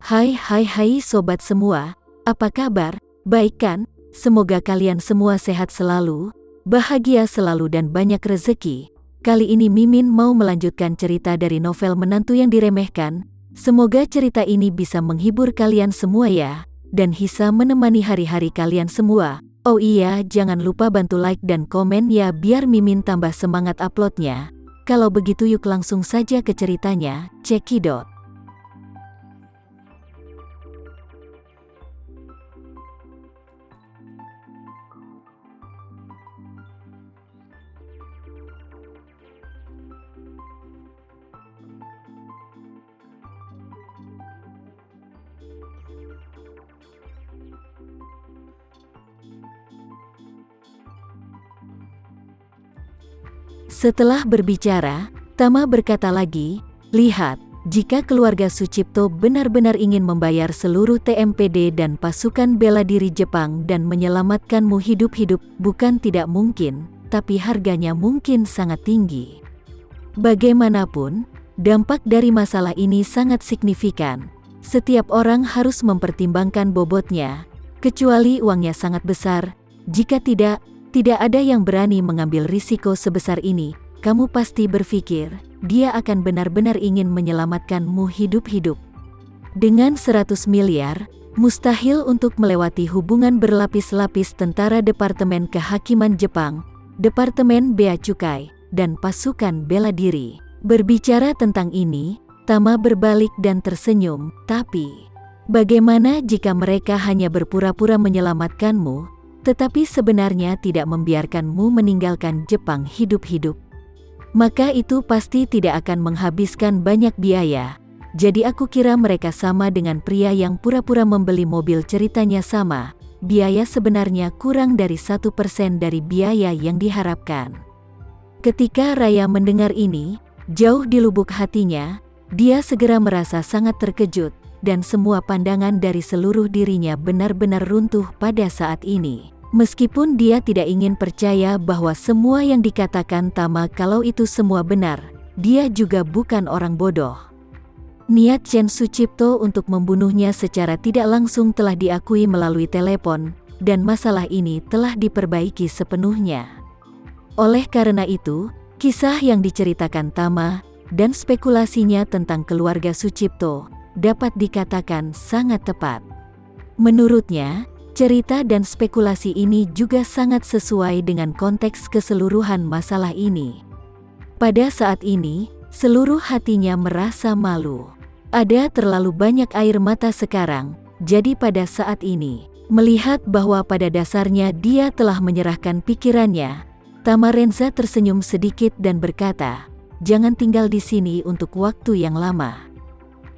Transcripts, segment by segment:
Hai sobat semua, apa kabar? Baik kan? Semoga kalian semua sehat selalu, bahagia selalu dan banyak rezeki. Kali ini Mimin mau melanjutkan cerita dari novel Menantu yang Diremehkan. Semoga cerita ini bisa menghibur kalian semua ya, dan bisa menemani hari-hari kalian semua. Oh iya, jangan lupa bantu like dan komen ya biar Mimin tambah semangat uploadnya. Kalau begitu yuk langsung saja ke ceritanya, cekidot. Setelah berbicara, Tama berkata lagi, "Lihat, jika keluarga Sucipto benar-benar ingin membayar seluruh TMPD dan pasukan bela diri Jepang dan menyelamatkanmu hidup-hidup, bukan tidak mungkin, tapi harganya mungkin sangat tinggi. Bagaimanapun, dampak dari masalah ini sangat signifikan. Setiap orang harus mempertimbangkan bobotnya, kecuali uangnya sangat besar. Jika tidak ada yang berani mengambil risiko sebesar ini. Kamu pasti berpikir, dia akan benar-benar ingin menyelamatkanmu hidup-hidup. Dengan 100 miliar, mustahil untuk melewati hubungan berlapis-lapis tentara Departemen Kehakiman Jepang, Departemen Bea Cukai, dan pasukan bela diri." Berbicara tentang ini, Tama berbalik dan tersenyum, "Tapi, bagaimana jika mereka hanya berpura-pura menyelamatkanmu, tetapi sebenarnya tidak membiarkanmu meninggalkan Jepang hidup-hidup? Maka itu pasti tidak akan menghabiskan banyak biaya. Jadi aku kira mereka sama dengan pria yang pura-pura membeli mobil, ceritanya sama. Biaya sebenarnya kurang dari 1% dari biaya yang diharapkan." Ketika Raya mendengar ini, jauh di lubuk hatinya, dia segera merasa sangat terkejut, dan semua pandangan dari seluruh dirinya benar-benar runtuh pada saat ini. Meskipun dia tidak ingin percaya bahwa semua yang dikatakan Tama kalau itu semua benar, dia juga bukan orang bodoh. Niat Chen Sucipto untuk membunuhnya secara tidak langsung telah diakui melalui telepon, dan masalah ini telah diperbaiki sepenuhnya. Oleh karena itu, kisah yang diceritakan Tama, dan spekulasinya tentang keluarga Sucipto, dapat dikatakan sangat tepat. Menurutnya, cerita dan spekulasi ini juga sangat sesuai dengan konteks keseluruhan masalah ini. Pada saat ini, seluruh hatinya merasa malu. Ada terlalu banyak air mata sekarang, jadi pada saat ini, melihat bahwa pada dasarnya dia telah menyerahkan pikirannya, Tamarenza tersenyum sedikit dan berkata, "Jangan tinggal di sini untuk waktu yang lama.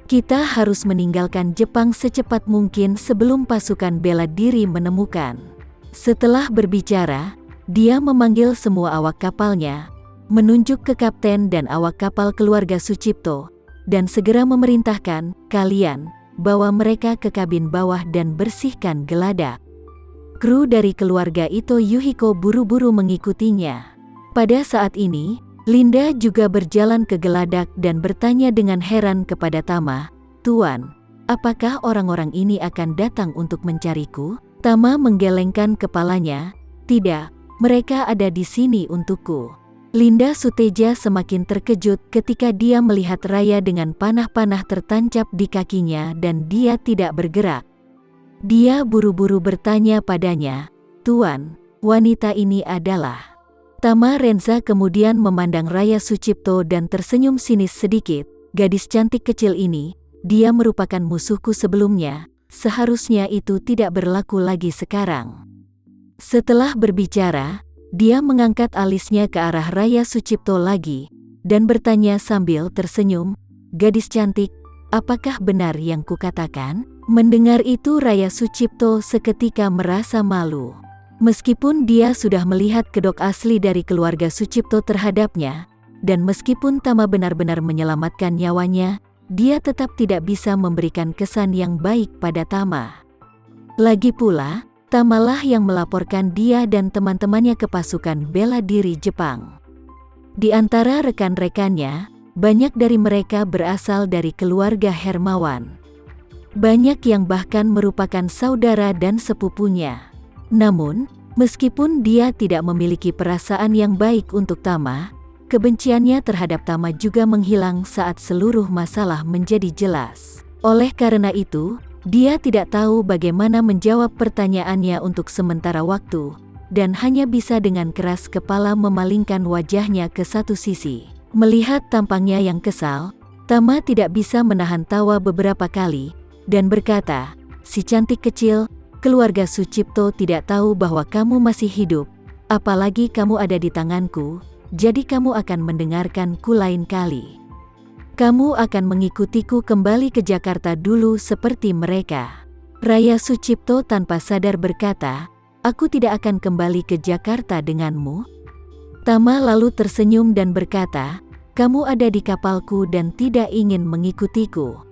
Kita harus meninggalkan Jepang secepat mungkin sebelum pasukan bela diri menemukan." Setelah berbicara, dia memanggil semua awak kapalnya, menunjuk ke kapten dan awak kapal keluarga Sucipto, dan segera memerintahkan, "Kalian, bawa mereka ke kabin bawah dan bersihkan geladak." Kru dari keluarga Ito Yuhiko buru-buru mengikutinya. Pada saat ini, Linda juga berjalan ke geladak dan bertanya dengan heran kepada Tama, "Tuan, apakah orang-orang ini akan datang untuk mencariku?" Tama menggelengkan kepalanya, "Tidak, mereka ada di sini untukku." Linda Suteja semakin terkejut ketika dia melihat Raya dengan panah-panah tertancap di kakinya dan dia tidak bergerak. Dia buru-buru bertanya padanya, "Tuan, wanita ini adalah..." Tamarenza kemudian memandang Raya Sucipto dan tersenyum sinis sedikit, "Gadis cantik kecil ini, dia merupakan musuhku sebelumnya, seharusnya itu tidak berlaku lagi sekarang." Setelah berbicara, dia mengangkat alisnya ke arah Raya Sucipto lagi, dan bertanya sambil tersenyum, "Gadis cantik, apakah benar yang kukatakan?" Mendengar itu Raya Sucipto seketika merasa malu. Meskipun dia sudah melihat kedok asli dari keluarga Sucipto terhadapnya, dan meskipun Tama benar-benar menyelamatkan nyawanya, dia tetap tidak bisa memberikan kesan yang baik pada Tama. Lagi pula, Tamalah yang melaporkan dia dan teman-temannya ke pasukan bela diri Jepang. Di antara rekan-rekannya, banyak dari mereka berasal dari keluarga Hermawan. Banyak yang bahkan merupakan saudara dan sepupunya. Namun, meskipun dia tidak memiliki perasaan yang baik untuk Tama, kebenciannya terhadap Tama juga menghilang saat seluruh masalah menjadi jelas. Oleh karena itu, dia tidak tahu bagaimana menjawab pertanyaannya untuk sementara waktu, dan hanya bisa dengan keras kepala memalingkan wajahnya ke satu sisi. Melihat tampangnya yang kesal, Tama tidak bisa menahan tawa beberapa kali, dan berkata, "Si cantik kecil, keluarga Sucipto tidak tahu bahwa kamu masih hidup, apalagi kamu ada di tanganku, jadi kamu akan mendengarkanku lain kali. Kamu akan mengikutiku kembali ke Jakarta dulu seperti mereka." Raya Sucipto tanpa sadar berkata, "Aku tidak akan kembali ke Jakarta denganmu." Tama lalu tersenyum dan berkata, "Kamu ada di kapalku dan tidak ingin mengikutiku.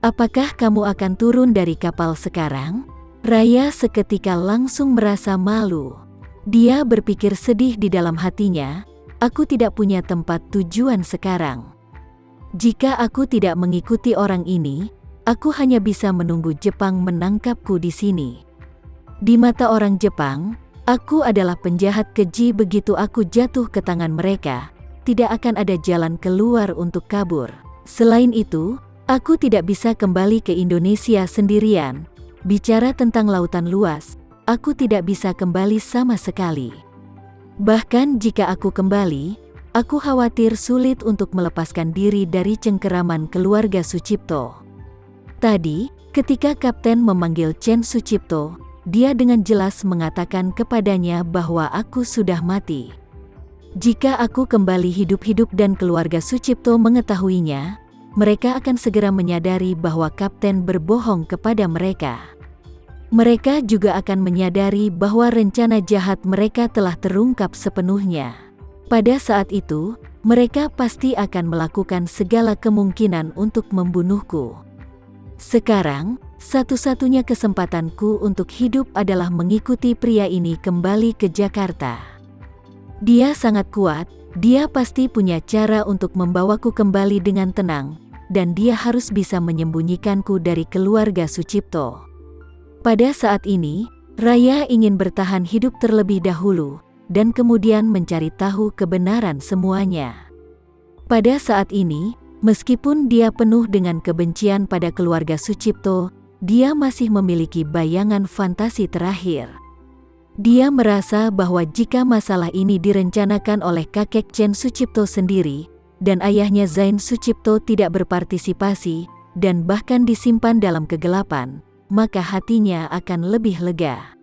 Apakah kamu akan turun dari kapal sekarang?" Raya seketika langsung merasa malu. Dia berpikir sedih di dalam hatinya, "Aku tidak punya tempat tujuan sekarang. Jika aku tidak mengikuti orang ini, aku hanya bisa menunggu Jepang menangkapku di sini. Di mata orang Jepang, aku adalah penjahat keji. Begitu aku jatuh ke tangan mereka, tidak akan ada jalan keluar untuk kabur. Selain itu, aku tidak bisa kembali ke Indonesia sendirian. Bicara tentang lautan luas, aku tidak bisa kembali sama sekali. Bahkan jika aku kembali, aku khawatir sulit untuk melepaskan diri dari cengkeraman keluarga Sucipto." Tadi, ketika Kapten memanggil Chen Sucipto, dia dengan jelas mengatakan kepadanya bahwa aku sudah mati. Jika aku kembali hidup-hidup dan keluarga Sucipto mengetahuinya, mereka akan segera menyadari bahwa Kapten berbohong kepada mereka. Mereka juga akan menyadari bahwa rencana jahat mereka telah terungkap sepenuhnya. Pada saat itu, mereka pasti akan melakukan segala kemungkinan untuk membunuhku. Sekarang, satu-satunya kesempatanku untuk hidup adalah mengikuti pria ini kembali ke Jakarta. Dia sangat kuat, dia pasti punya cara untuk membawaku kembali dengan tenang, dan dia harus bisa menyembunyikanku dari keluarga Sucipto. Pada saat ini, Raya ingin bertahan hidup terlebih dahulu, dan kemudian mencari tahu kebenaran semuanya. Pada saat ini, meskipun dia penuh dengan kebencian pada keluarga Sucipto, dia masih memiliki bayangan fantasi terakhir. Dia merasa bahwa jika masalah ini direncanakan oleh kakek Chen Sucipto sendiri, dan ayahnya Zain Sucipto tidak berpartisipasi, dan bahkan disimpan dalam kegelapan, maka hatinya akan lebih lega.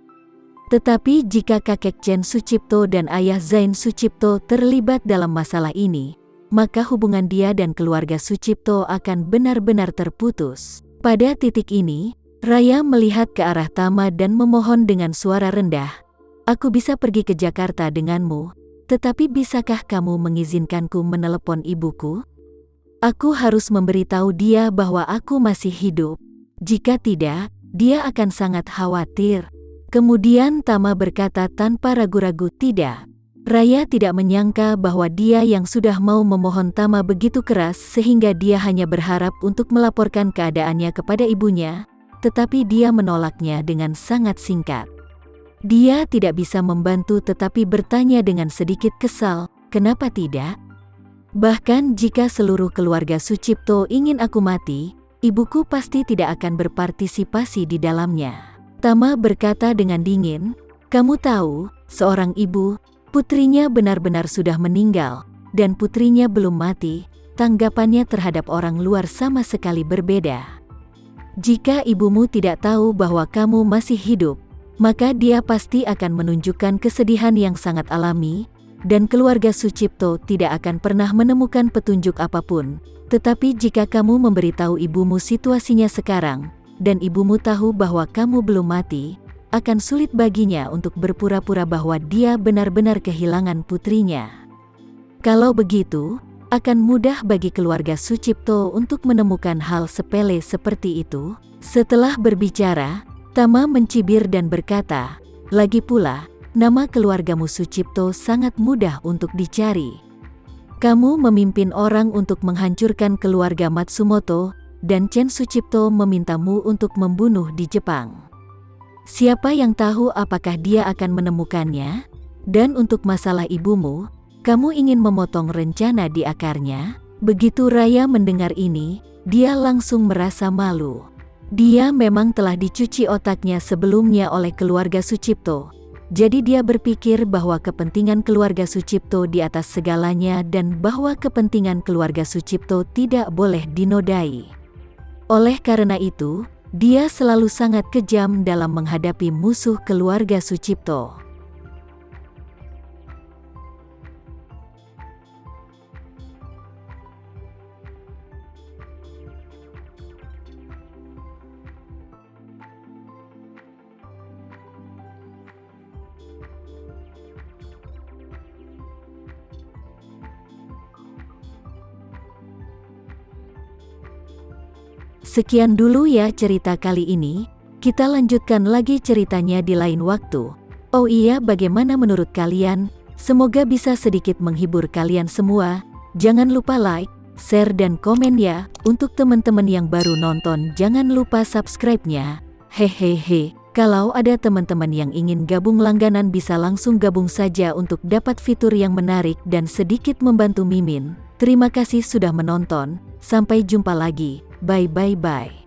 Tetapi jika kakek Chen Sucipto dan ayah Zain Sucipto terlibat dalam masalah ini, maka hubungan dia dan keluarga Sucipto akan benar-benar terputus. Pada titik ini, Raya melihat ke arah Tama dan memohon dengan suara rendah, "Aku bisa pergi ke Jakarta denganmu, tetapi bisakah kamu mengizinkanku menelepon ibuku? Aku harus memberitahu dia bahwa aku masih hidup. Jika tidak, dia akan sangat khawatir." Kemudian Tama berkata tanpa ragu-ragu, "Tidak." Raya tidak menyangka bahwa dia yang sudah mau memohon Tama begitu keras sehingga dia hanya berharap untuk melaporkan keadaannya kepada ibunya, tetapi dia menolaknya dengan sangat singkat. Dia tidak bisa membantu tetapi bertanya dengan sedikit kesal, "Kenapa tidak? Bahkan jika seluruh keluarga Sucipto ingin aku mati, ibuku pasti tidak akan berpartisipasi di dalamnya." Tama berkata dengan dingin, "Kamu tahu, seorang ibu, putrinya benar-benar sudah meninggal, dan putrinya belum mati, tanggapannya terhadap orang luar sama sekali berbeda. Jika ibumu tidak tahu bahwa kamu masih hidup, maka dia pasti akan menunjukkan kesedihan yang sangat alami, dan keluarga Sucipto tidak akan pernah menemukan petunjuk apapun. Tetapi jika kamu memberitahu ibumu situasinya sekarang, dan ibumu tahu bahwa kamu belum mati, akan sulit baginya untuk berpura-pura bahwa dia benar-benar kehilangan putrinya. Kalau begitu, akan mudah bagi keluarga Sucipto untuk menemukan hal sepele seperti itu." Setelah berbicara, Tama mencibir dan berkata, "Lagi pula, nama keluargamu Sucipto sangat mudah untuk dicari. Kamu memimpin orang untuk menghancurkan keluarga Matsumoto, dan Chen Sucipto memintamu untuk membunuh di Jepang. Siapa yang tahu apakah dia akan menemukannya? Dan untuk masalah ibumu, kamu ingin memotong rencana di akarnya?" Begitu Raya mendengar ini, dia langsung merasa malu. Dia memang telah dicuci otaknya sebelumnya oleh keluarga Sucipto. Jadi dia berpikir bahwa kepentingan keluarga Sucipto di atas segalanya dan bahwa kepentingan keluarga Sucipto tidak boleh dinodai. Oleh karena itu, dia selalu sangat kejam dalam menghadapi musuh keluarga Sucipto. Sekian dulu ya cerita kali ini, kita lanjutkan lagi ceritanya di lain waktu. Oh iya, bagaimana menurut kalian? Semoga bisa sedikit menghibur kalian semua. Jangan lupa like, share dan komen ya. Untuk teman-teman yang baru nonton jangan lupa subscribe-nya. Hehehe, kalau ada teman-teman yang ingin gabung langganan bisa langsung gabung saja untuk dapat fitur yang menarik dan sedikit membantu Mimin. Terima kasih sudah menonton, sampai jumpa lagi. Bye bye bye.